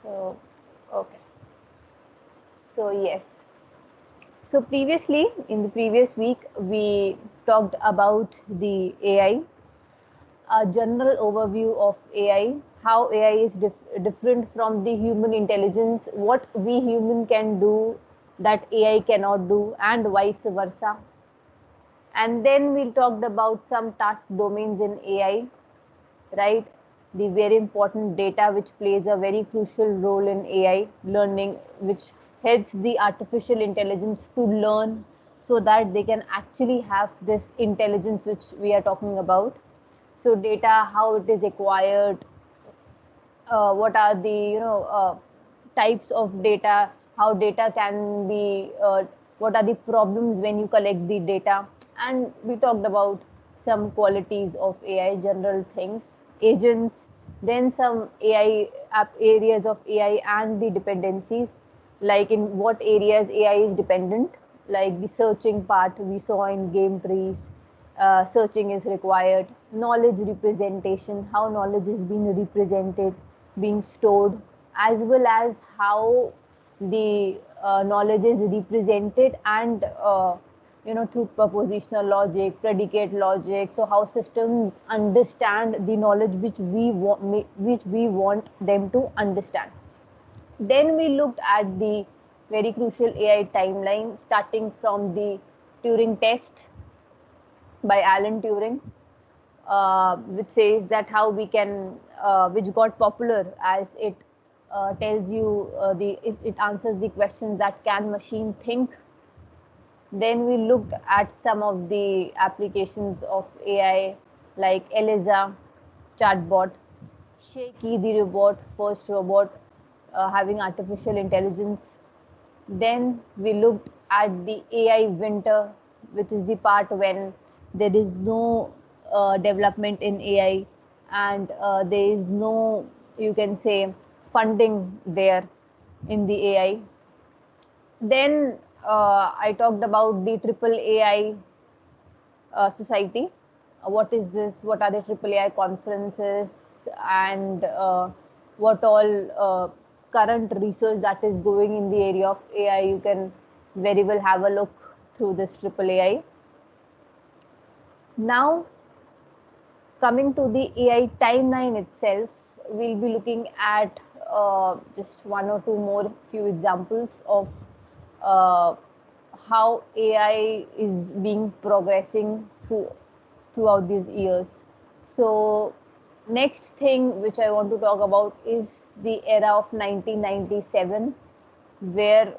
So, okay. So, yes. So, previously, in the previous week, we talked about the AI, a general overview of AI, how AI is different from the human intelligence, what we human can do that AI cannot do, and vice versa. And then we talked about some task domains in AI, right? The very important data which plays a very crucial role in AI learning, which helps the artificial intelligence to learn so that they can actually have this intelligence which we are talking about. So data, how it is acquired, what are the types of data, how data can be, what are the problems when you collect the data, and we talked about some qualities of AI, general things, agents, then some AI areas of AI and the dependencies, like in what areas AI is dependent, like the searching part we saw in game trees, searching is required, knowledge representation, how knowledge is being represented, being stored, as well as how the knowledge is represented and through propositional logic, predicate logic. So how systems understand the knowledge which we want them to understand. Then we looked at the very crucial AI timeline, starting from the Turing test by Alan Turing, which says that how we can, which got popular as it tells you it answers the questions that can machine think. Then we looked at some of the applications of AI like Eliza chatbot, Shaky the robot, first robot having artificial intelligence. Then we looked at the AI winter, which is the part when there is no development in AI and there is no, you can say, funding there in the AI. Then I talked about the triple AI society. What is this? What are the triple AI conferences and what all current research that is going in the area of AI? You can very well have a look through this triple AI. Now, coming to the AI timeline itself, we'll be looking at just one or two more few examples of uh, how AI is being progressing throughout these years. So next thing which I want to talk about is the era of 1997, where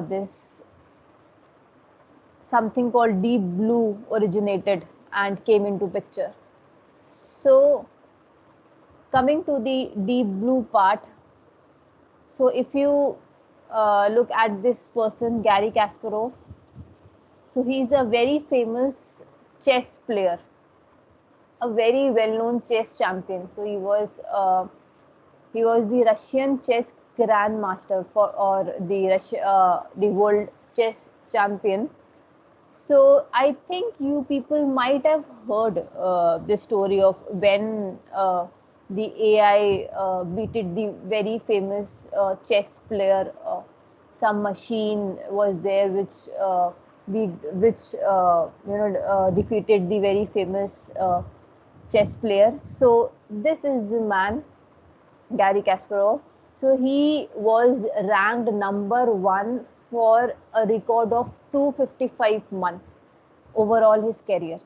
this something called Deep Blue originated and came into picture. So coming to the Deep Blue part, so if you look at this person, Gary Kasparov, so he's a very famous chess player, a very well-known chess champion. So he was the Russian chess grandmaster for, or the world chess champion. So I think you people might have heard the story of when the AI beated the very famous chess player. Some machine was there which defeated the very famous chess player. So this is the man, Gary Kasparov. So he was ranked number one for a record of 255 months overall his career.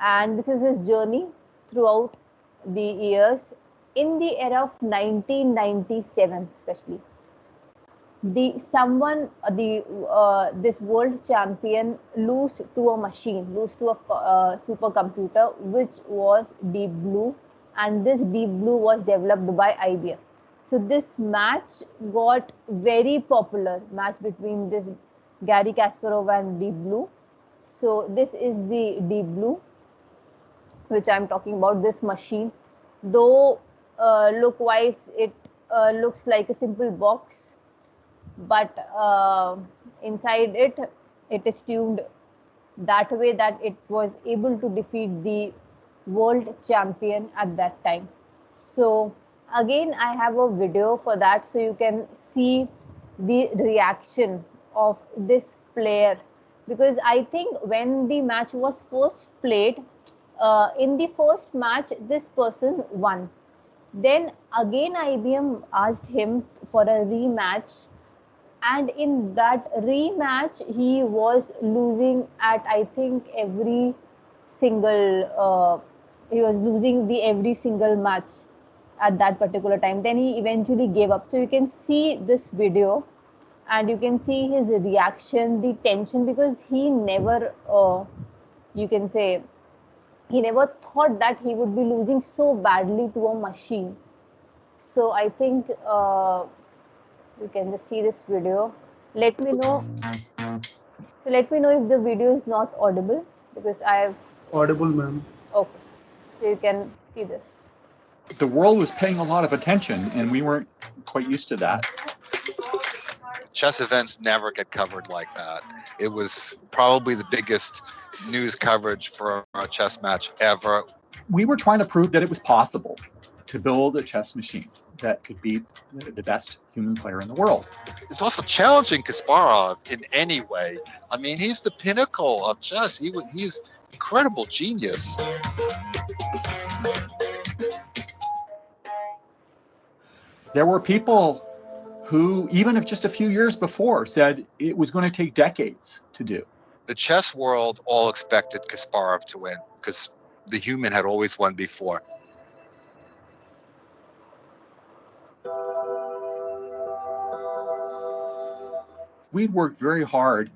And this is his journey throughout the years. In the era of 1997, especially, the this world champion lost to a machine, lost to a supercomputer, which was Deep Blue, and this Deep Blue was developed by IBM. So this match got very popular, match between this Gary Kasparov and Deep Blue. So this is the Deep Blue which I'm talking about, this machine. Though look wise it looks like a simple box, but inside it, it is tuned that way that it was able to defeat the world champion at that time. So Again, I have a video for that, so you can see the reaction of this player, because I think when the match was first played, in the first match this person won. Then again IBM asked him for a rematch, and in that rematch he was losing at, I think, every single he was losing the every single match at that particular time. Then he eventually gave up. So you can see this video and you can see his reaction, the tension, because he never you can say he never thought that he would be losing so badly to a machine. So I think you can just see this video. Let me know. So let me know if the video is not audible, because I have. Audible, ma'am. Okay, so you can see this. The world was paying a lot of attention, and we weren't quite used to that. Chess events never get covered like that. It was probably the biggest news coverage for a chess match ever. We were trying to prove that it was possible to build a chess machine that could beat the best human player in the world. It's also challenging Kasparov in any way. I mean, he's the pinnacle of chess. He's incredible genius. There were people who, even if just a few years before, said it was going to take decades to do. The chess world all expected Kasparov to win because the human had always won before. We'd worked very hard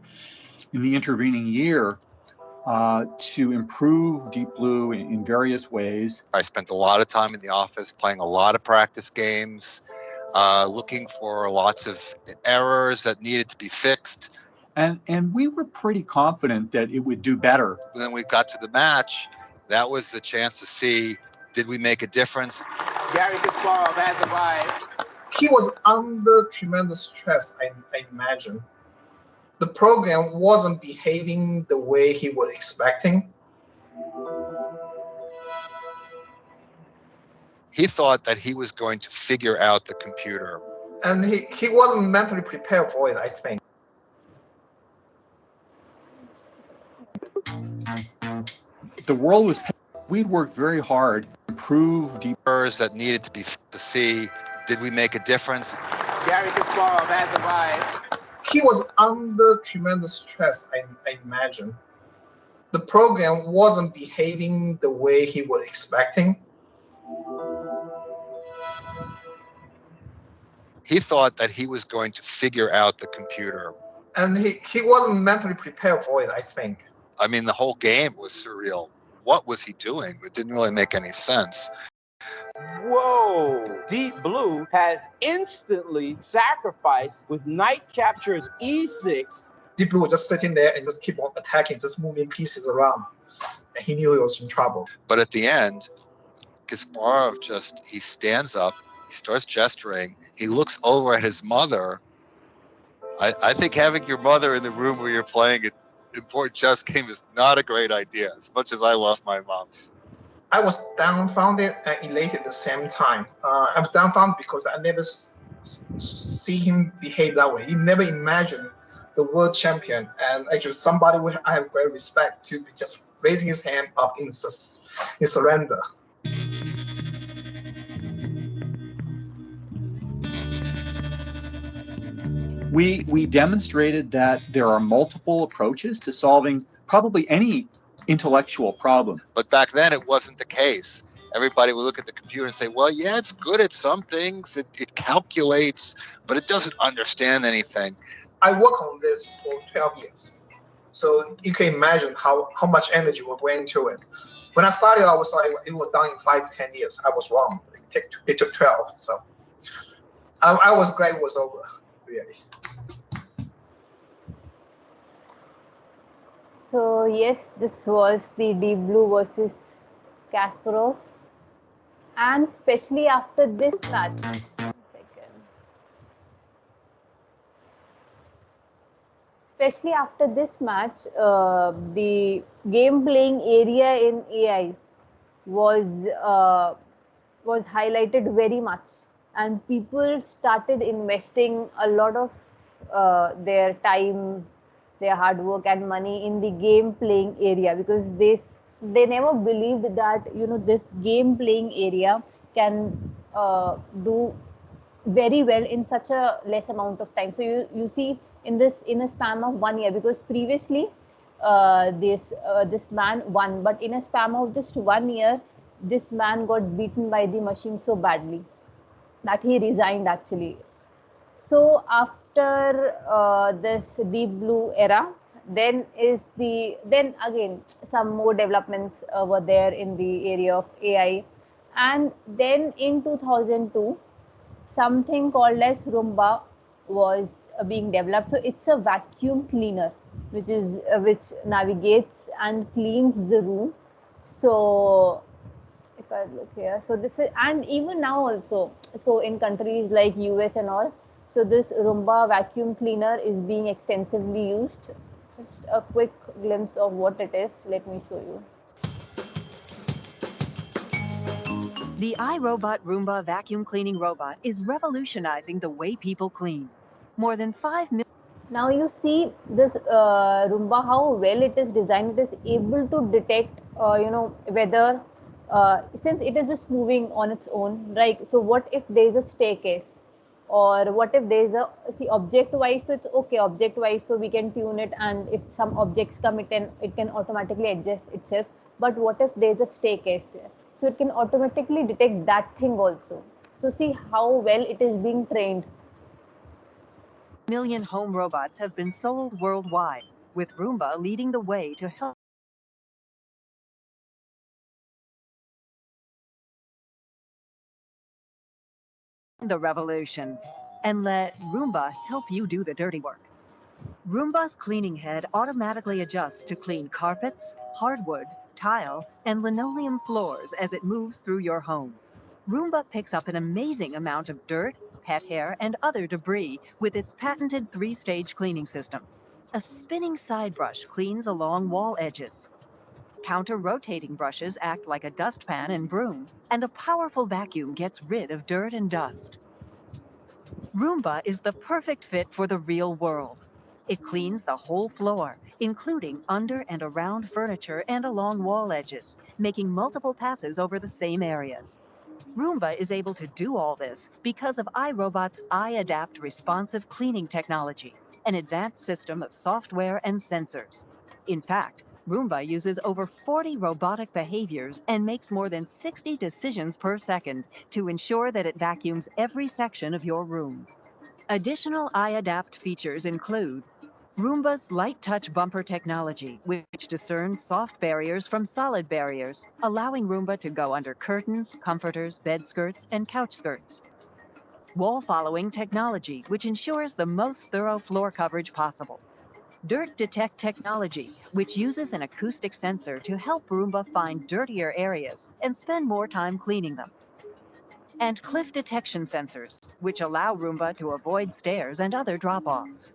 in the intervening year to improve Deep Blue in various ways. I spent a lot of time in the office playing a lot of practice games, looking for lots of errors that needed to be fixed. And we were pretty confident that it would do better. Then we got to the match. That was the chance to see, did we make a difference? Garry Kasparov has arrived. He was under tremendous stress, I imagine. The program wasn't behaving the way he was expecting. He thought that he was going to figure out the computer. And he wasn't mentally prepared for it, I think. The world was, we'd worked very hard to improve Deep Errors that needed to be to see, did we make a difference? Garry Kasparov has arrived. He was under tremendous stress, I imagine. The program wasn't behaving the way he was expecting. He thought that he was going to figure out the computer. And he wasn't mentally prepared for it, I think. I mean, the whole game was surreal. What was he doing? It didn't really make any sense. Whoa! Deep Blue has instantly sacrificed with knight captures e6. Deep Blue was just sitting there and just keep on attacking, just moving pieces around. And he knew he was in trouble. But at the end, Kasparov he stands up, he starts gesturing, he looks over at his mother. I think having your mother in the room where you're playing an important chess game is not a great idea, as much as I love my mom. I was dumbfounded and elated at the same time. I was dumbfounded because I never see him behave that way. He never imagined the world champion and actually somebody I have great respect to be just raising his hand up in surrender. We demonstrated that there are multiple approaches to solving probably any intellectual problem. But back then, it wasn't the case. Everybody would look at the computer and say, well, yeah, it's good at some things. It calculates, but it doesn't understand anything. I worked on this for 12 years. So you can imagine how much energy we went into it. When I started, I was like, it was done in 5 to 10 years. I was wrong. It took 12. So I was glad it was over, really. So yes, this was the Deep Blue versus Kasparov, and especially after this match. Especially after this match, the game playing area in AI was was highlighted very much, and people started investing a lot of their time, their hard work and money in the game playing area, because they never believed that this game playing area can do very well in such a less amount of time. So you see in a span of 1 year, because previously this man won, but in a span of just 1 year, this man got beaten by the machine so badly that he resigned actually. So after this deep blue era, then again some more developments were there in the area of AI, and then in 2002 something called as Roomba was being developed. So it's a vacuum cleaner which navigates and cleans the room. So if I look here, so this is, and even now also, so in countries like US and all, so this Roomba vacuum cleaner is being extensively used. Just a quick glimpse of what it is. Let me show you. The iRobot Roomba vacuum cleaning robot is revolutionizing the way people clean. More than 5 million. Now you see this Roomba, how well it is designed. It is able to detect, whether, since it is just moving on its own, right? So what if there is a staircase, or what if there is a, see, object wise? So it's okay, object wise. So we can tune it, and if some objects come, it can automatically adjust itself. But what if there is a staircase there? So it can automatically detect that thing also. So see how well it is being trained. Million home robots have been sold worldwide, with Roomba leading the way to help the revolution. And let Roomba help you do the dirty work. Roomba's cleaning head automatically adjusts to clean carpets, hardwood, tile, and linoleum floors as it moves through your home. Roomba picks up an amazing amount of dirt, pet hair, and other debris with its patented 3-stage cleaning system. A spinning side brush cleans along wall edges. Counter-rotating brushes act like a dustpan and broom, and a powerful vacuum gets rid of dirt and dust. Roomba is the perfect fit for the real world. It cleans the whole floor, including under and around furniture and along wall edges, making multiple passes over the same areas. Roomba is able to do all this because of iRobot's iAdapt responsive cleaning technology, an advanced system of software and sensors. In fact, Roomba uses over 40 robotic behaviors and makes more than 60 decisions per second to ensure that it vacuums every section of your room. Additional iAdapt features include Roomba's light touch bumper technology, which discerns soft barriers from solid barriers, allowing Roomba to go under curtains, comforters, bed skirts, and couch skirts. Wall following technology, which ensures the most thorough floor coverage possible. Dirt Detect technology, which uses an acoustic sensor to help Roomba find dirtier areas and spend more time cleaning them. And cliff detection sensors, which allow Roomba to avoid stairs and other drop-offs.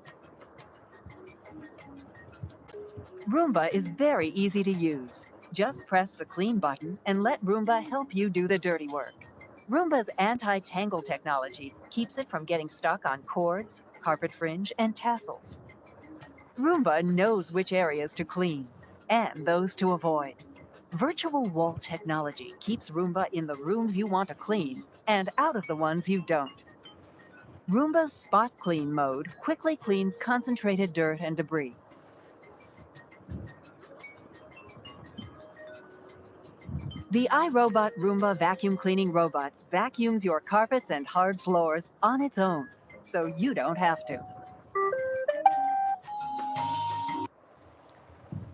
Roomba is very easy to use. Just press the clean button and let Roomba help you do the dirty work. Roomba's anti-tangle technology keeps it from getting stuck on cords, carpet fringe, and tassels. Roomba knows which areas to clean and those to avoid. Virtual wall technology keeps Roomba in the rooms you want to clean and out of the ones you don't. Roomba's Spot Clean mode quickly cleans concentrated dirt and debris. The iRobot Roomba vacuum cleaning robot vacuums your carpets and hard floors on its own, so you don't have to.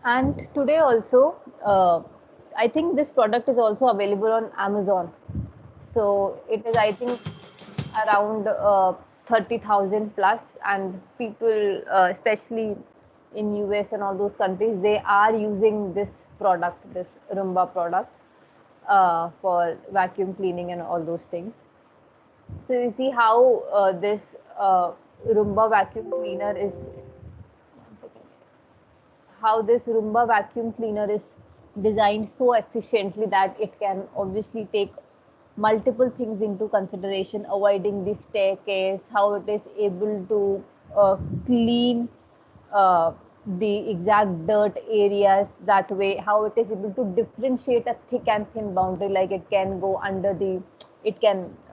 And today also, I think this product is also available on Amazon. So it is, I think, around 30,000 plus, and people, especially in US and all those countries, they are using this product, this Roomba product, for vacuum cleaning and all those things. So you see how this Roomba vacuum cleaner is, one second, how this Roomba vacuum cleaner is designed so efficiently that it can obviously take multiple things into consideration, avoiding the staircase, how it is able to clean uh, the exact dirt areas that way, how it is able to differentiate a thick and thin boundary, like it can go under the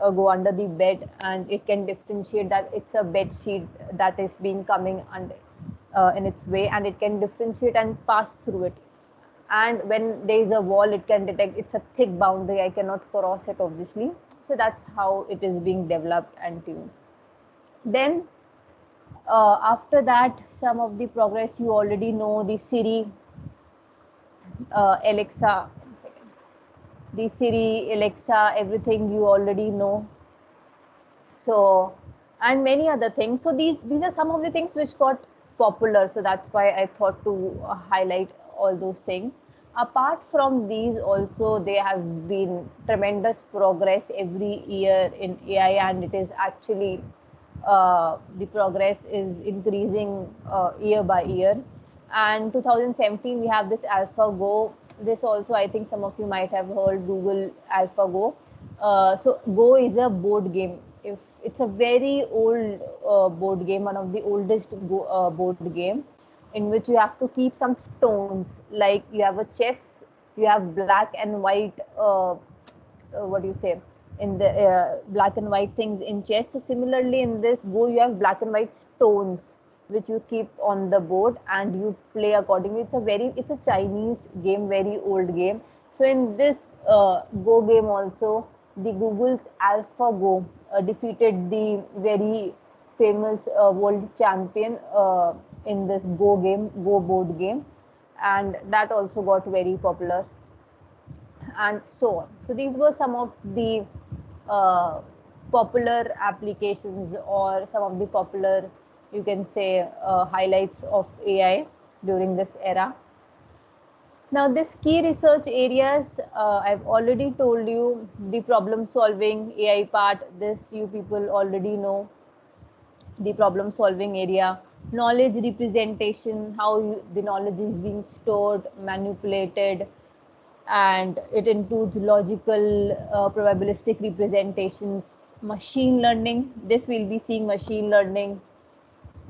go under the bed, and it can differentiate that it's a bed sheet that is being coming under in its way, and it can differentiate and pass through it. And when there is a wall, it can detect it's a thick boundary, I cannot cross it, obviously. So that's how it is being developed and tuned. Then after that, some of the progress you already know, the Siri, Alexa, one second. The Siri, Alexa, everything you already know. So, and many other things. So these are some of the things which got popular. So that's why I thought to highlight all those things. Apart from these, also there has been tremendous progress every year in AI, and it is actually the progress is increasing year by year. And 2017 we have this AlphaGo. This also, I think some of you might have heard, Google AlphaGo. So Go is a board game. If it's a very old board game, one of the oldest board game, in which you have to keep some stones. Like you have a chess, you have black and white. What do you say? In the black and white things in chess. So similarly in this Go, you have black and white stones which you keep on the board and you play accordingly. It's a Chinese game, very old game. So in this Go game also, the Google's AlphaGo defeated the very famous world champion in this Go board game, and that also got very popular, and so on. So these were some of the uh, popular applications, or some of the popular, you can say, highlights of AI during this era. Now, this key research areas, I've already told you the problem solving AI part. This you people already know, the problem solving area. Knowledge representation, how the knowledge is being stored, manipulated, and it includes logical probabilistic representations. Machine learning, this we'll be seeing machine learning,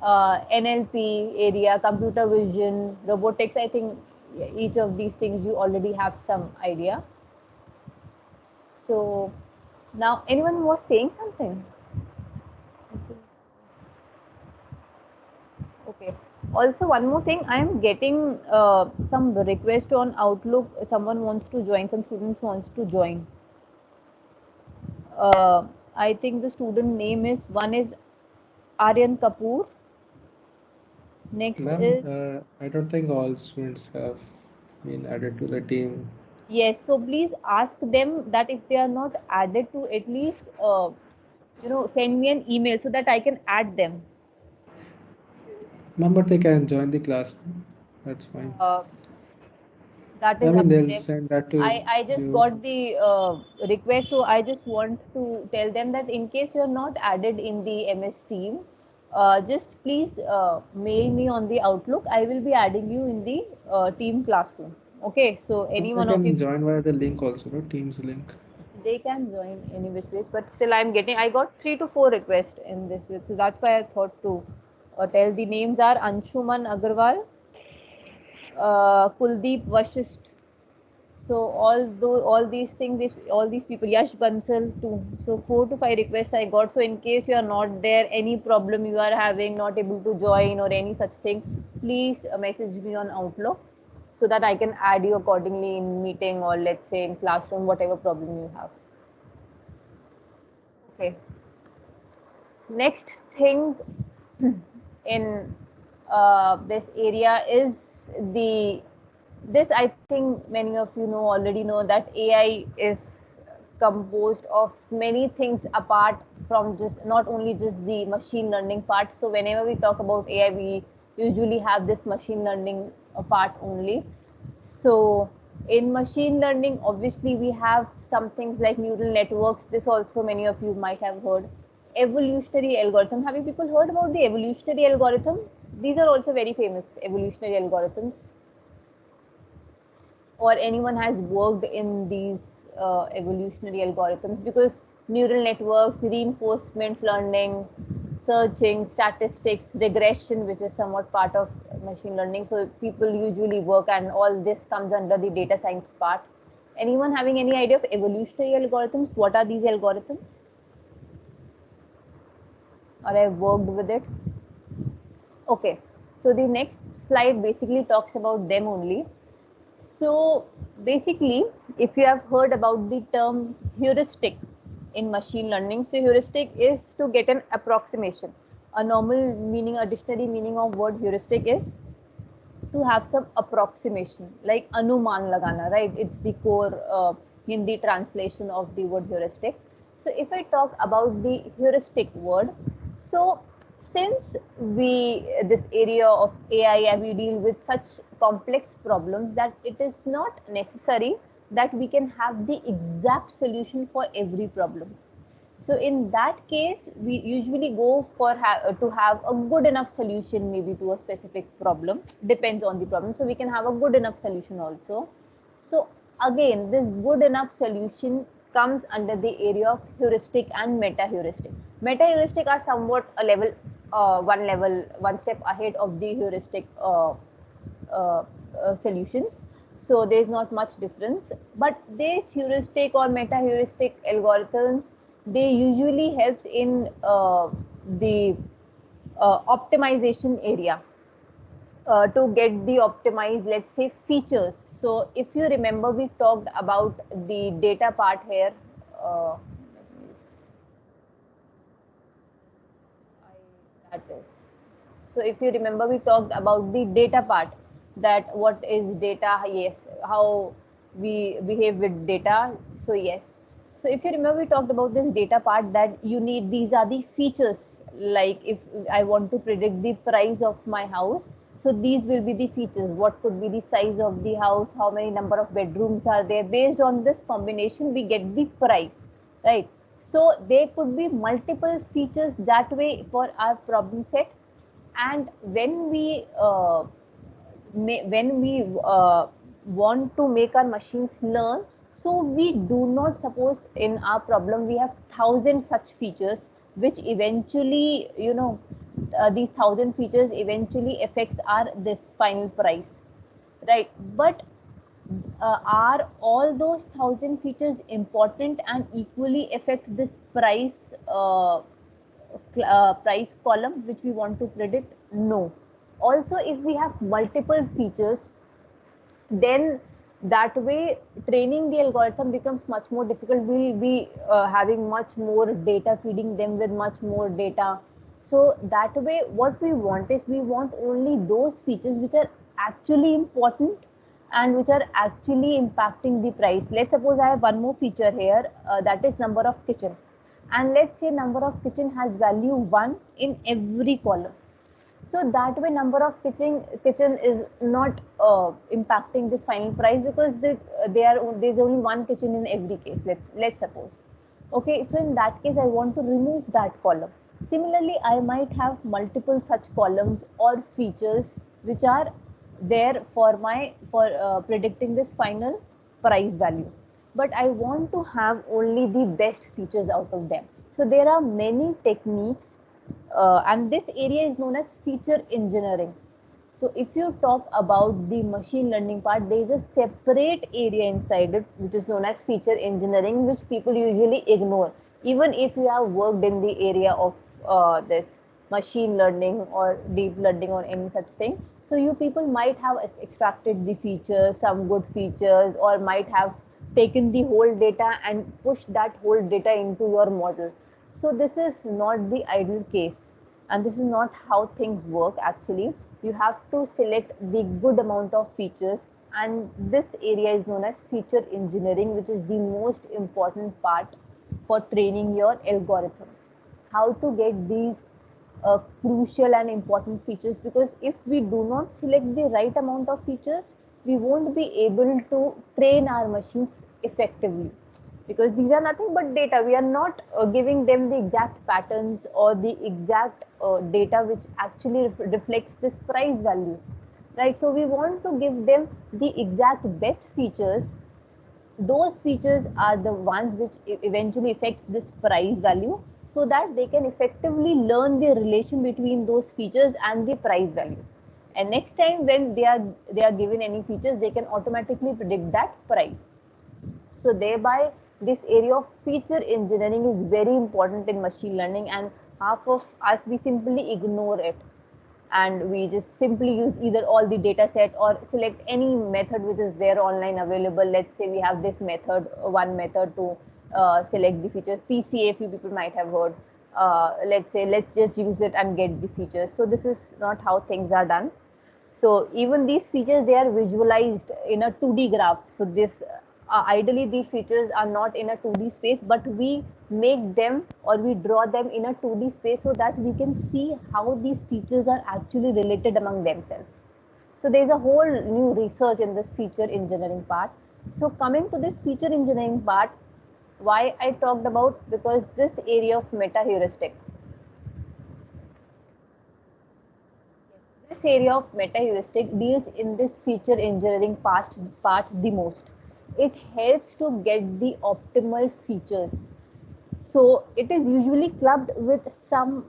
NLP area, computer vision, robotics. I think each of these things you already have some idea. So now, anyone was saying something? Okay. Also, one more thing, I am getting some request on Outlook. Someone wants to join, some students wants to join. uh, I think the student name is, one is Aryan Kapoor. Next Ma'am, is, I don't think all students have been added to the team. yes. So please ask them that if they are not added to, at least send me an email so that I can add them. Ma'am, but they can join the class. That's fine. Uh, that I is mean, up to they'll them. send that to I just you. got the request, so I just want to tell them that in case you are not added in the MS team, just please mail me on the Outlook. I will be adding you in the team classroom. Okay, so any They one of you, can join via the link also, no? Teams link. they can join any which ways, but still I got 3 to 4 requests in this, so that's why I thought to tell. The names are Anshuman Agarwal, Kuldeep Vashisht. So all these things, if all these people, Yash Bansal too. So 4 to 5 requests I got. So in case you are not there, any problem you are having, not able to join or any such thing, please message me on Outlook so that I can add you accordingly in meeting, or let's say in classroom, whatever problem you have. Okay. Next thing in this area is the this I think many of you know, already know, that AI is composed of many things apart from just, not only just the machine learning part. So whenever we talk about AI, we usually have this machine learning part only. So in machine learning, obviously we have some things like neural networks. This also many of you might have heard. Evolutionary algorithm. Have you people heard about the evolutionary algorithm? These are also very famous evolutionary algorithms. Or anyone has worked in these evolutionary algorithms, because neural networks, reinforcement learning, searching, statistics, regression, which is somewhat part of machine learning. So people usually work, and all this comes under the data science part. Anyone having any idea of evolutionary algorithms? What are these algorithms? Or I've worked with it. Okay, so the next slide basically talks about them only. So basically, if you have heard about the term heuristic in machine learning, so heuristic is to get an approximation. A normal meaning, a dictionary meaning of word heuristic is to have some approximation, like anuman lagana, right? It's the core Hindi translation of the word heuristic. So if I talk about the heuristic word, so since this area of AI, we deal with such complex problems that it is not necessary that we can have the exact solution for every problem. So in that case, we usually go for to have a good enough solution, maybe to a specific problem. Depends on the problem. So we can have a good enough solution also. So again, this good enough solution comes under the area of heuristic and meta heuristic. Meta heuristic are somewhat a one step ahead of the heuristic solutions. So there is not much difference. But these heuristic or meta heuristic algorithms, they usually help in the optimization area to get the optimized, let's say, features. So if you remember, we talked about the data part here. That is. So if you remember, we talked about the data part, that what is data, yes, how we behave with data. So yes. So if you remember, we talked about this data part, that you need, these are the features, like if I want to predict the price of my house, so these will be the features. What could be the size of the house, how many number of bedrooms are there. Based on this combination, we get the price, right? So there could be multiple features that way for our problem set. And when we want to make our machines learn, so we do not, suppose in our problem we have 1,000 such features, which eventually, these 1,000 features eventually affects our this final price, right? But are all those 1,000 features important and equally affect this price column which we want to predict? No. Also, if we have multiple features, then that way training the algorithm becomes much more difficult. We'll be having much more data, feeding them with much more data. So that way, what we want is, we want only those features which are actually important and which are actually impacting the price. Let's suppose I have one more feature here, that is number of kitchen, and let's say number of kitchen has value 1 in every column. So that way, number of kitchen is not impacting this final price, because there's only one kitchen in every case. Let's suppose. Okay, so in that case, I want to remove that column. Similarly, I might have multiple such columns or features which are there for predicting this final price value. But I want to have only the best features out of them. So there are many techniques, and this area is known as feature engineering. So if you talk about the machine learning part, there is a separate area inside it which is known as feature engineering, which people usually ignore. Even if you have worked in the area of this machine learning or deep learning or any such thing, so you people might have extracted the features, some good features, or might have taken the whole data and pushed that whole data into your model. So this is not the ideal case, and this is not how things work actually. You have to select the good amount of features, and this area is known as feature engineering, which is the most important part for training your algorithms. How to get these crucial and important features, because if we do not select the right amount of features, we won't be able to train our machines effectively, because these are nothing but data. We are not giving them the exact patterns or the exact data which actually reflects this price value, right? So we want to give them the exact best features those features are the ones which eventually affects this price value, so that they can effectively learn the relation between those features and the price value. And next time when they are given any features, they can automatically predict that price. So thereby, this area of feature engineering is very important in machine learning, and half of us, we simply ignore it, and we just simply use either all the data set or select any method which is there online available. Let's say we have this method, one method to select the features, PCA, few people might have heard. Let's say let's just use it and get the features. So this is not how things are done. So even these features, they are visualized in a 2D graph. So this ideally these features are not in a 2D space, but we make them or we draw them in a 2D space so that we can see how these features are actually related among themselves. So there is a whole new research in this feature engineering part. So coming to this feature engineering part, why I talked about, because this area of meta heuristic, this area of meta heuristic deals in this feature engineering part the most. It helps to get the optimal features. So it is usually clubbed with some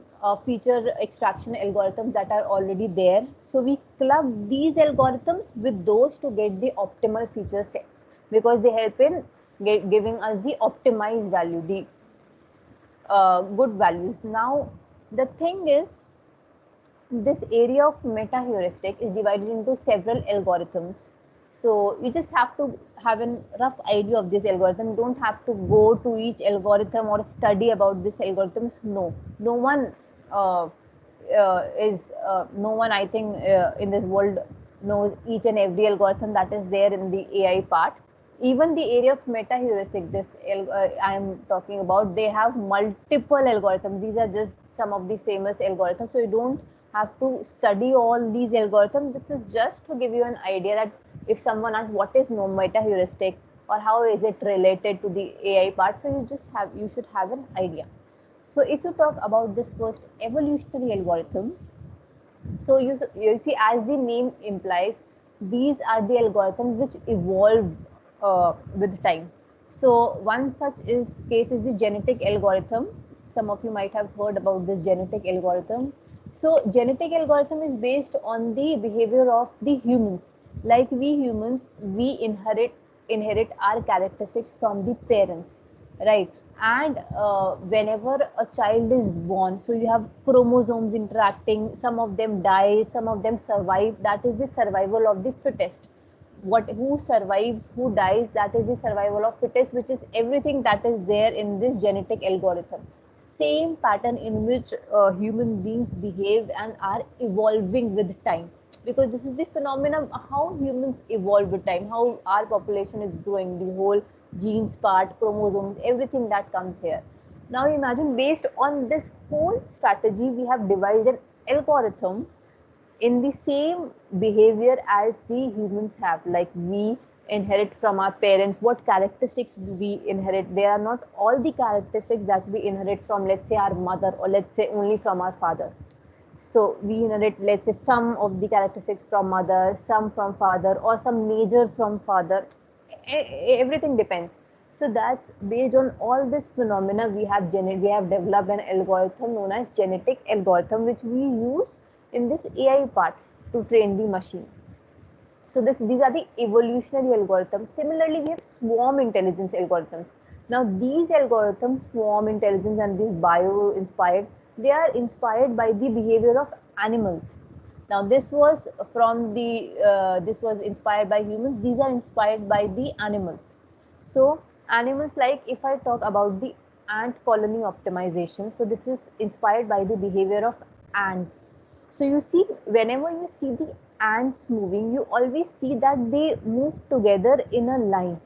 feature extraction algorithms that are already there. So we club these algorithms with those to get the optimal feature set, because they help in giving us the optimized value, the good values. Now the thing is, this area of meta heuristic is divided into several algorithms. So you just have to have a rough idea of this algorithm. You don't have to go to each algorithm or study about this algorithms. No one no one, I think, in this world knows each and every algorithm that is there in the AI part. Even the area of meta heuristic, this I am talking about, they have multiple algorithms. These are just some of the famous algorithms. So you don't have to study all these algorithms. This is just to give you an idea that if someone asks what is meta heuristic or how is it related to the AI part, so you should have an idea. So if you talk about this first, evolutionary algorithms, so you see, as the name implies, these are the algorithms which evolve with time. So one such case is the genetic algorithm. Some of you might have heard about this genetic algorithm. So genetic algorithm is based on the behavior of the humans. Like we humans, we inherit our characteristics from the parents, right? And whenever a child is born, so you have chromosomes interacting, some of them die, some of them survive. That is the survival of the fittest. Who survives, who dies, that is the survival of fittest, which is everything that is there in this genetic algorithm. Same pattern in which human beings behave and are evolving with time, because this is the phenomenon how humans evolve with time, how our population is growing, the whole genes part, chromosomes, everything that comes here. Now imagine, based on this whole strategy, we have devised an algorithm in the same behavior as the humans have. Like we inherit from our parents, what characteristics we inherit. They are not all the characteristics that we inherit from, let's say, our mother, or let's say only from our father. So we inherit, let's say, some of the characteristics from mother, some from father, or some major from father. Everything depends. So that's based on all this phenomena. We have developed an algorithm known as genetic algorithm, which we use in this AI part to train the machine. So these are the evolutionary algorithms. Similarly, we have swarm intelligence algorithms. Now these algorithms, swarm intelligence and these bio-inspired, they are inspired by the behavior of animals. Now this was inspired by humans. These are inspired by the animals. So animals, like if I talk about the ant colony optimization, so this is inspired by the behavior of ants. So you see, whenever you see the ants moving, you always see that they move together in a line,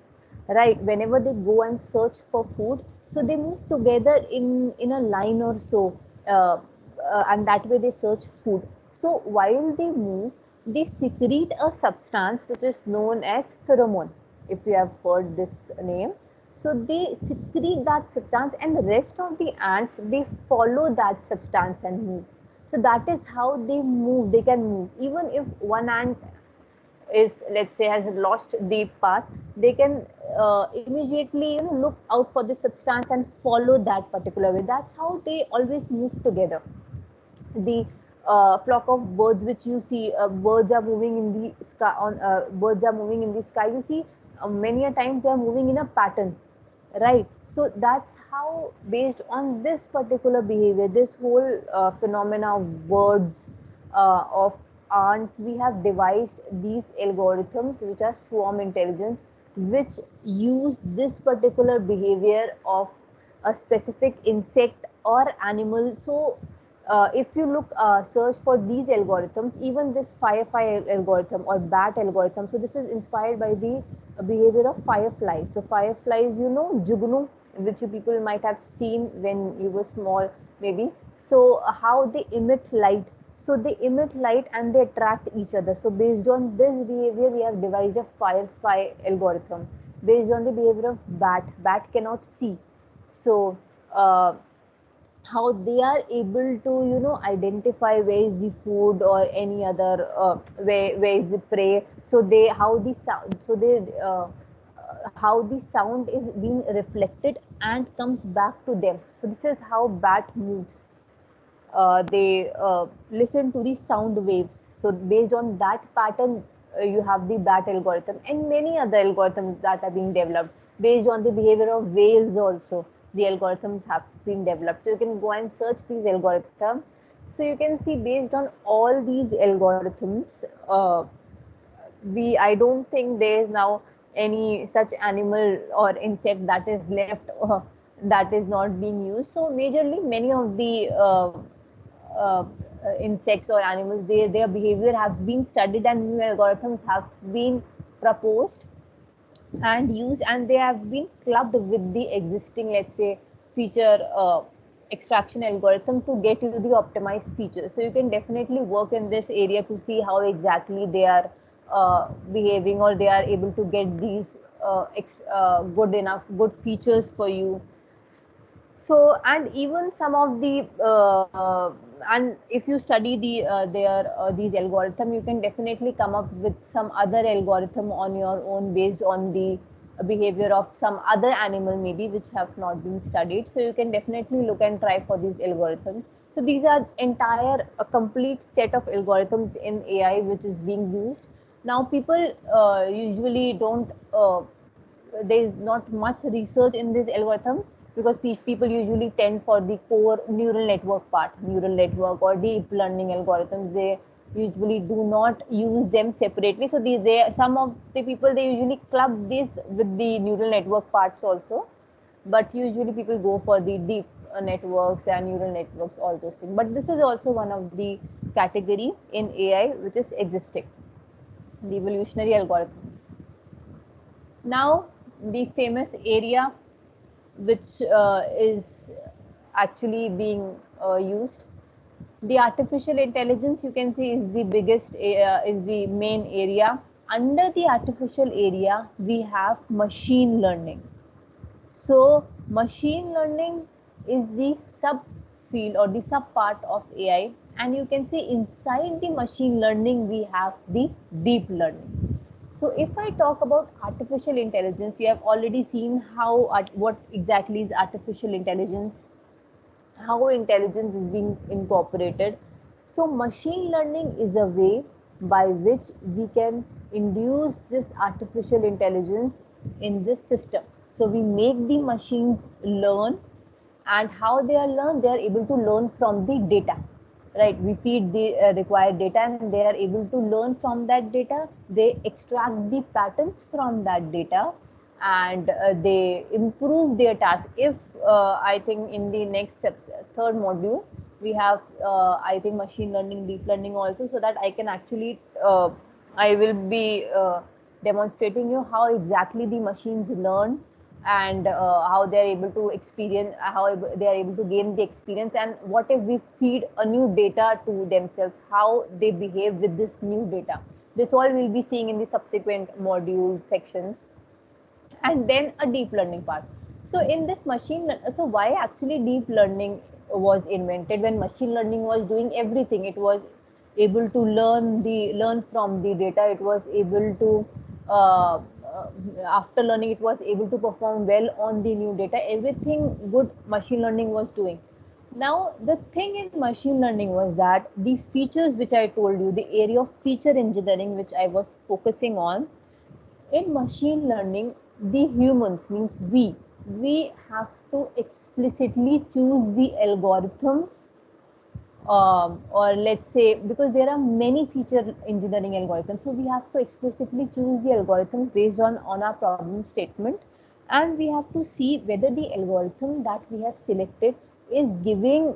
right? Whenever they go and search for food, so they move together in a line or so, and that way they search food. So while they move, they secrete a substance which is known as pheromone, if you have heard this name. So they secrete that substance, and the rest of the ants, they follow that substance and move. So that is how they move. They can move even if one ant is, let's say, has lost the path, they can immediately look out for the substance and follow that particular way. That's how they always move together. The flock of birds which you see, birds are moving in the sky, on birds are moving in the sky, you see, many a times they are moving in a pattern, right? So that's how, based on this particular behavior, this whole phenomena of birds, of ants, we have devised these algorithms which are swarm intelligence, which use this particular behavior of a specific insect or animal. So if you look, search for these algorithms, even this firefly algorithm or bat algorithm, so this is inspired by the behavior of fireflies. So fireflies, jugnu, which you people might have seen when you were small, maybe. So how they emit light. So they emit light and they attract each other. So based on this behavior, we have devised a firefly algorithm. Based on the behavior of bat, bat cannot see. So how they are able to identify where is the food or any other, where is the prey. So they, how the sound, so they how the sound is being reflected and comes back to them. So this is how bat moves. They listen to the sound waves. So based on that pattern, you have the bat algorithm and many other algorithms that are being developed based on the behavior of whales. Also, the algorithms have been developed. So you can go and search these algorithms. So you can see, based on all these algorithms, I don't think there is now any such animal or insect that is left, that is not being used. So majorly, many of the uh, insects or animals, their behavior have been studied and new algorithms have been proposed and used, and they have been clubbed with the existing, let's say, feature extraction algorithm to get you the optimized features. So you can definitely work in this area to see how exactly they are behaving, or they are able to get these good features for you. So, and even some of the and if you study these algorithm, you can definitely come up with some other algorithm on your own based on the behavior of some other animal, maybe, which have not been studied. So you can definitely look and try for these algorithms. So these are entire a complete set of algorithms in AI which is being used now. People usually don't there is not much research in these algorithms, because people usually tend for the core neural network part, neural network or deep learning algorithms. They usually do not use them separately. So some of the people, they usually club this with the neural network parts also, but usually people go for the deep networks and neural networks, all those things. But this is also one of the category in AI which is existing, the evolutionary algorithms. Now, the famous area which is actually being used, the artificial intelligence, you can see, is the biggest, is the main area. Under the artificial area, we have machine learning. So machine learning is the sub field or the sub part of AI, and you can see inside the machine learning we have the deep learning. So if I talk about artificial intelligence, you have already seen how what exactly is artificial intelligence, how intelligence is being incorporated. So machine learning is a way by which we can induce this artificial intelligence in this system. So we make the machines learn, and how they are learned, they are able to learn from the data, right? We feed the required data and they are able to learn from that data. They extract the patterns from that data, and they improve their task. If I think in the next steps, third module, we have I think machine learning, deep learning also, so that I can actually I will be demonstrating you how exactly the machines learn, and how they are able to experience, how they are able to gain the experience, and what if we feed a new data to themselves, how they behave with this new data. This all we'll be seeing in the subsequent module sections. And then a deep learning part. So in this so why actually deep learning was invented when machine learning was doing everything? It was able to learn from the data. It was able to uh, after learning, it was able to perform well on the new data. Everything good machine learning was doing. Now the thing in machine learning was that the features which I told you, the area of feature engineering which I was focusing on, in machine learning, the humans, means we have to explicitly choose the algorithms, or let's say, because there are many feature engineering algorithms, so we have to explicitly choose the algorithms based on our problem statement, and we have to see whether the algorithm that we have selected is giving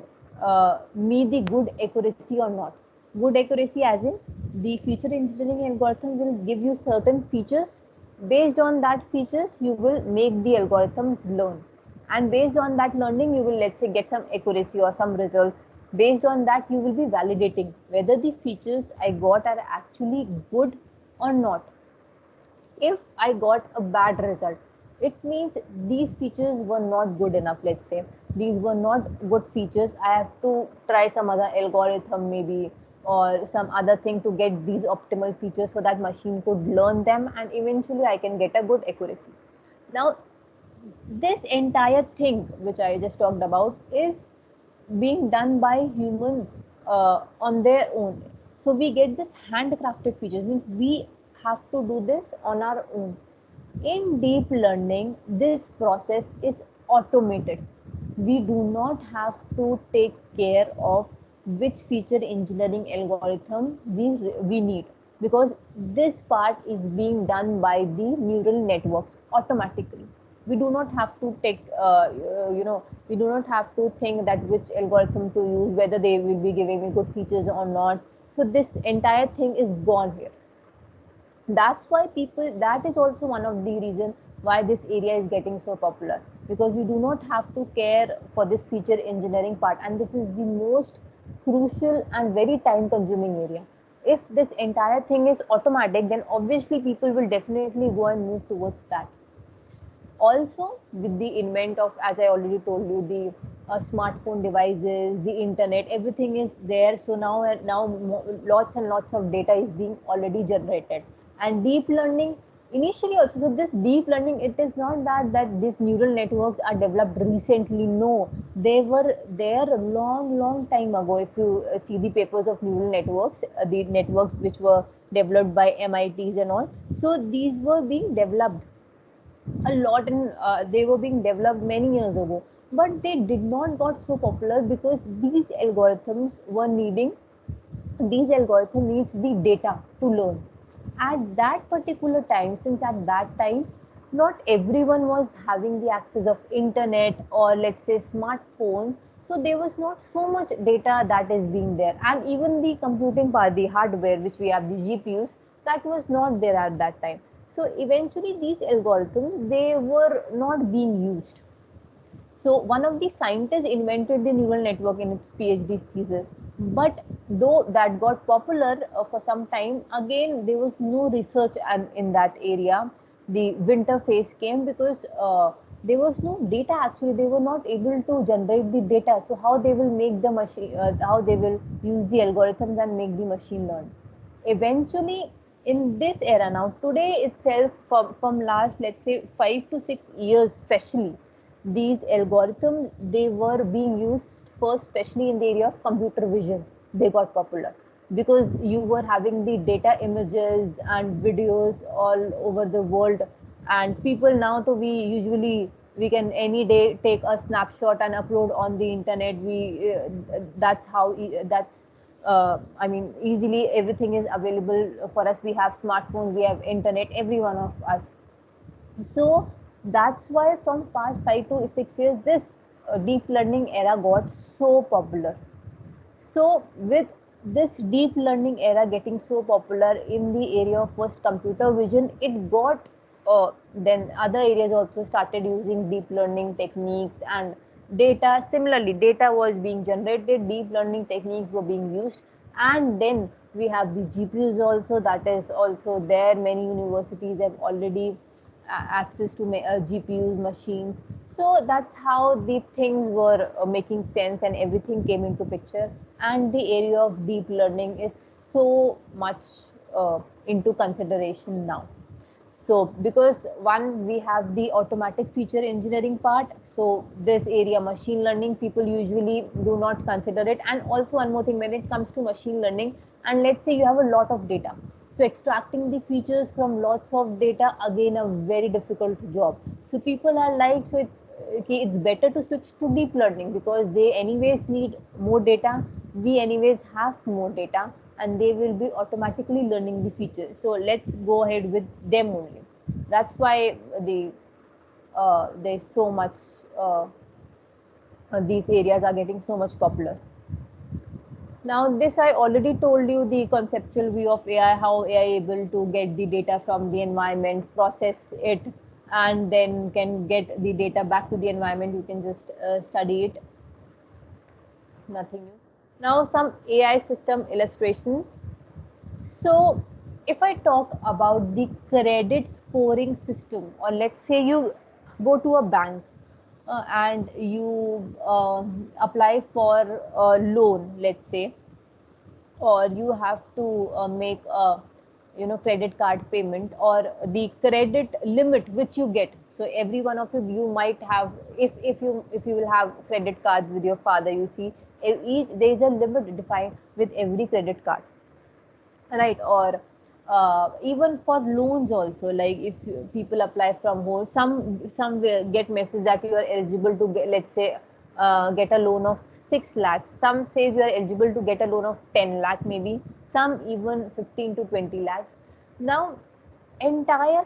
me the good accuracy or not. Good accuracy as in, the feature engineering algorithm will give you certain features. Based on that features, you will make the algorithms learn, and based on that learning, you will, let's say, get some accuracy or some results. Based on that, you will be validating whether the features I got are actually good or not. If I got a bad result, it means these features were not good enough. Let's say these were not good features. I have to try some other algorithm, maybe, or some other thing to get these optimal features so that machine could learn them and eventually I can get a good accuracy. Now, this entire thing which I just talked about is being done by humans on their own. So we get this handcrafted features, means we have to do this on our own. In deep learning, this process is automated. We do not have to take care of which feature engineering algorithm we need, because this part is being done by the neural networks automatically. We do not have to take we do not have to think that which algorithm to use, whether they will be giving me good features or not. So this entire thing is gone here. That's why people, that is also one of the reason why this area is getting so popular, because we do not have to care for this feature engineering part, and this is the most crucial and very time consuming area. If this entire thing is automatic, then obviously people will definitely go and move towards that. Also, with the invent of, as I already told you, the smartphone devices, the internet, everything is there. So now lots and lots of data is being already generated. And deep learning, initially also, so this deep learning, it is not that these neural networks are developed recently. No, they were there a long time ago. If you see the papers of neural networks, the networks which were developed by MITs and all, so these were being developed a lot, and they were being developed many years ago, but they did not got so popular because these algorithms were needing, these algorithm needs the data to learn at that particular time. Since at that time not everyone was having the access of internet, or let's say smartphones, so there was not so much data that is being there, and even the computing part, the hardware which we have, the GPUs, that was not there at that time. So eventually these algorithms, they were not being used. So one of the scientists invented the neural network in its PhD thesis. But though that got popular for some time, again there was no research in that area. The winter phase came because there was no data. Actually, they were not able to generate the data. So how they will make the machine? How they will use the algorithms and make the machine learn? Eventually, in this era now, today itself, from last, let's say, 5 to 6 years, especially, these algorithms, they were being used first, especially in the area of computer vision. They got popular because you were having the data, images and videos all over the world, and people now, so we usually, we can any day take a snapshot and upload on the internet. We that's how that's I mean, easily everything is available for us. We have smartphones, we have internet, every one of us. So that's why from past 5 to 6 years, this deep learning era got so popular. So with this deep learning era getting so popular in the area of first computer vision, it got then other areas also started using deep learning techniques, and data, similarly data was being generated, deep learning techniques were being used, and then we have the GPUs also, that is also there. Many universities have already access to GPUs machines. So that's how the things were making sense and everything came into picture. And the area of deep learning is so much into consideration now. So because one, we have the automatic feature engineering part. So this area, machine learning, people usually do not consider it. And also one more thing, when it comes to machine learning, and let's say you have a lot of data, so extracting the features from lots of data, again a very difficult job. So people are like, so it's okay, it's better to switch to deep learning because they anyways need more data, we anyways have more data, and they will be automatically learning the feature, so let's go ahead with them only. That's why there's so much these areas are getting so much popular. Now this I already told you the conceptual view of AI, how AI able to get the data from the environment, process it, and then can get the data back to the environment. You can just study it, nothing new. Now some AI system illustrations. So if I talk about the credit scoring system, or let's say you go to a bank and you apply for a loan, let's say, or you have to make a credit card payment, or the credit limit which you get. So every one of you might have, if you will have credit cards with your father, you see each there is a limit defined with every credit card, right? Or even for loans also, like if people apply from home, some will get message that you are eligible to get, let's say, get a loan of 6 lakhs, some says you are eligible to get a loan of 10 lakh maybe, some even 15 to 20 lakhs. Now this entire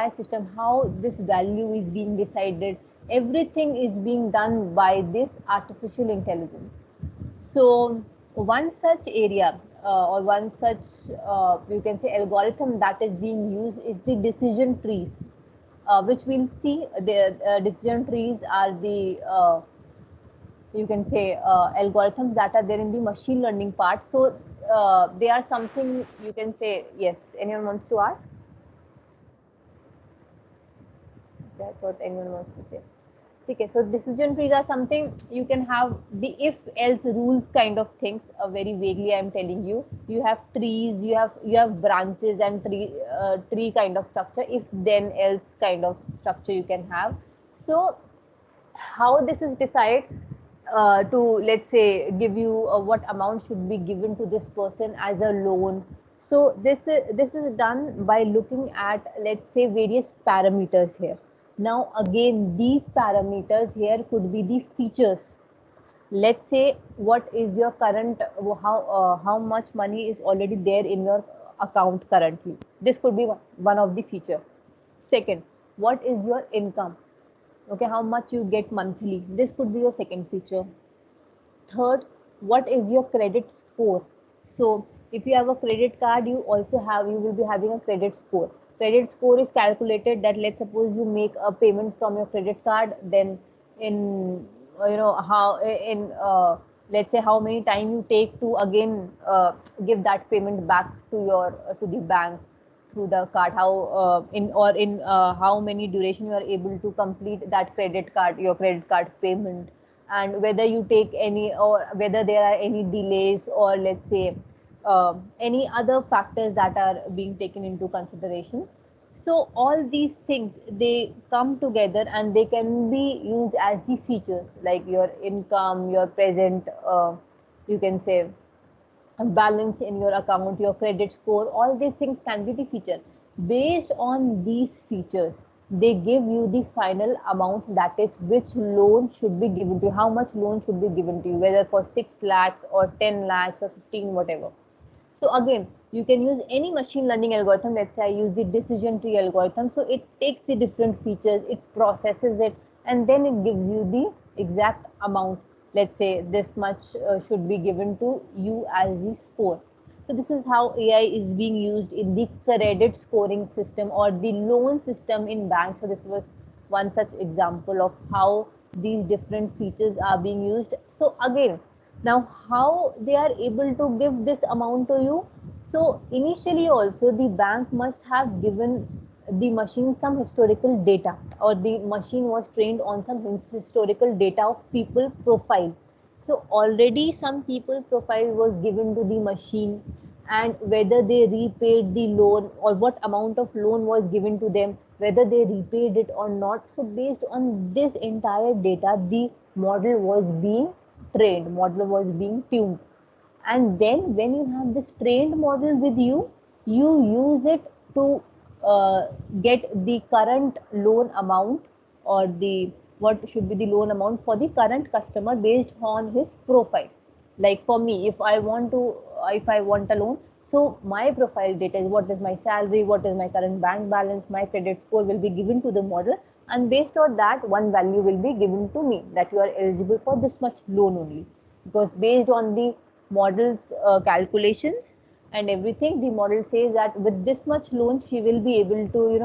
system, how this value is being decided, everything is being done by this artificial intelligence. So one such area, or one such you can say algorithm that is being used is the decision trees, which we'll see. The decision trees are the you can say algorithms that are there in the machine learning part. So they are something, you can say, yes. Anyone wants to ask? That's what anyone wants to say. Okay, so decision trees are something you can have the if else rules kind of things. Very vaguely, I'm telling you. You have trees, you have branches and tree kind of structure. If then else kind of structure you can have. So how this is decided to, let's say, give you what amount should be given to this person as a loan. So this is done by looking at, let's say, various parameters here. Now again, these parameters here could be the features. Let's say, what is your current, how much money is already there in your account currently, this could be one of the feature. Second, what is your income? Okay, how much you get monthly, this could be your second feature. Third, what is your credit score? So if you have a credit card, you will be having a credit score. Credit score is calculated that, let's suppose you make a payment from your credit card, then in how in let's say how many time you take to again give that payment back to your to the bank through the card, how in how many duration you are able to complete that your credit card payment, and whether you take any, or whether there are any delays, or let's say any other factors that are being taken into consideration. So all these things, they come together and they can be used as the features, like your income, your present you can say balance in your account, your credit score, all these things can be the feature. Based on these features, they give you the final amount, that is which loan should be given to you, how much loan should be given to you, whether for 6 lakhs or 10 lakhs or 15, whatever. So again, you can use any machine learning algorithm. Let's say I use the decision tree algorithm. So it takes the different features, it processes it, and then it gives you the exact amount. Let's say this much should be given to you as the score. So this is how AI is being used in the credit scoring system or the loan system in banks. So this was one such example of how these different features are being used. So again, now how they are able to give this amount to you? So initially also the bank must have given the machine some historical data, or the machine was trained on some historical data of people profile. So already some people profile was given to the machine, and whether they repaid the loan or what amount of loan was given to them, whether they repaid it or not. So based on this entire data, the model was being trained, model was being tuned. And then when you have this trained model with you, you use it to get the current loan amount, or the what should be the loan amount for the current customer based on his profile. Like for me, if I want a loan, so my profile data is what is my salary, what is my current bank balance, my credit score will be given to the model, and based on that one value will be given to me, that you are eligible for this much loan only. Because based on the model's calculations and everything, the model says that with this much loan she will be able to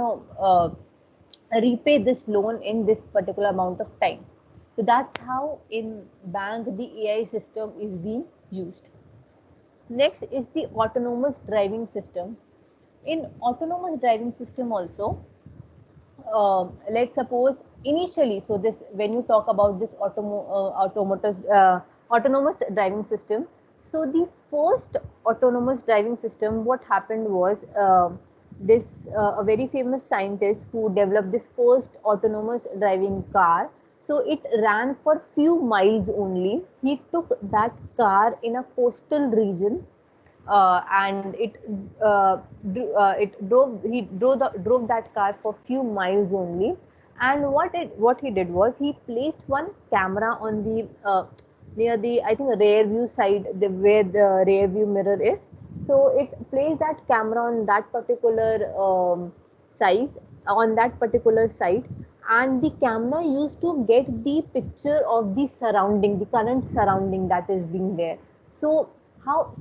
repay this loan in this particular amount of time. So that's how in bank the AI system is being used. Next is the autonomous driving system. In autonomous driving system also, let's suppose initially, so this when you talk about this autonomous driving system, so the first autonomous driving system, what happened was, this a very famous scientist who developed this first autonomous driving car. So it ran for few miles only. He took that car in a coastal region, and it drove that car for few miles only. And what he did was, he placed one camera on the near the, I think, rear view side, where the rear view mirror is. So it placed that camera on that particular size on that particular site, and the camera used to get the picture of the surrounding, the current surrounding that is being there. So how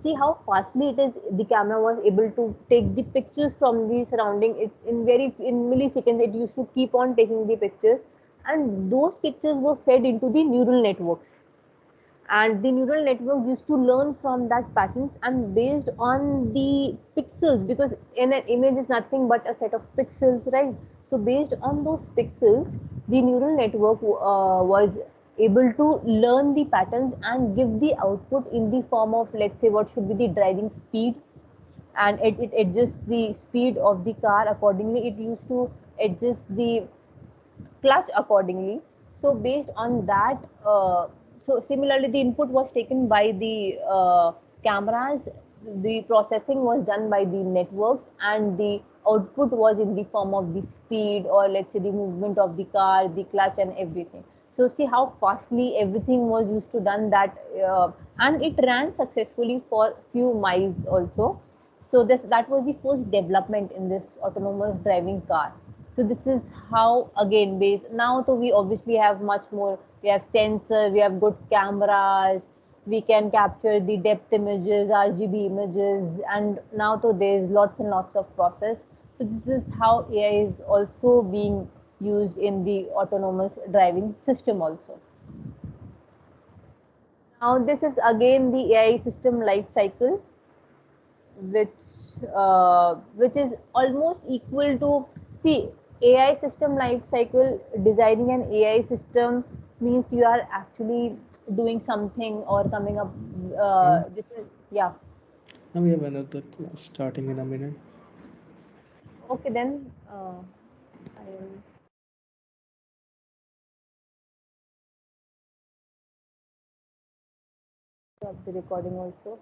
fastly it is, the camera was able to take the pictures from the surrounding. It in milliseconds it used to keep on taking the pictures, and those pictures were fed into the neural networks, and the neural network used to learn from that patterns, and based on the pixels, because in an image is nothing but a set of pixels, right? So based on those pixels, the neural network was able to learn the patterns and give the output in the form of, let's say, what should be the driving speed, and it adjusts the speed of the car accordingly. It used to adjust the clutch accordingly. So based on that, so similarly the input was taken by the cameras, the processing was done by the networks, and the output was in the form of the speed, or let's say the movement of the car, the clutch and everything. So see how fastly everything was used to done that, and it ran successfully for few miles also. So this that was the first development in this autonomous driving car. So this is how, again, based now, so we obviously have much more. We have sensors, we have good cameras, we can capture the depth images, RGB images, and now so there's lots and lots of process. So this is how AI is also being used in the autonomous driving system also. Now this is again the AI system life cycle, which is almost equal to, see, AI system life cycle. Designing an AI system means you are actually doing something or coming up. And This is, yeah. now we have another class starting in a minute. Okay, then I'll stop the recording also.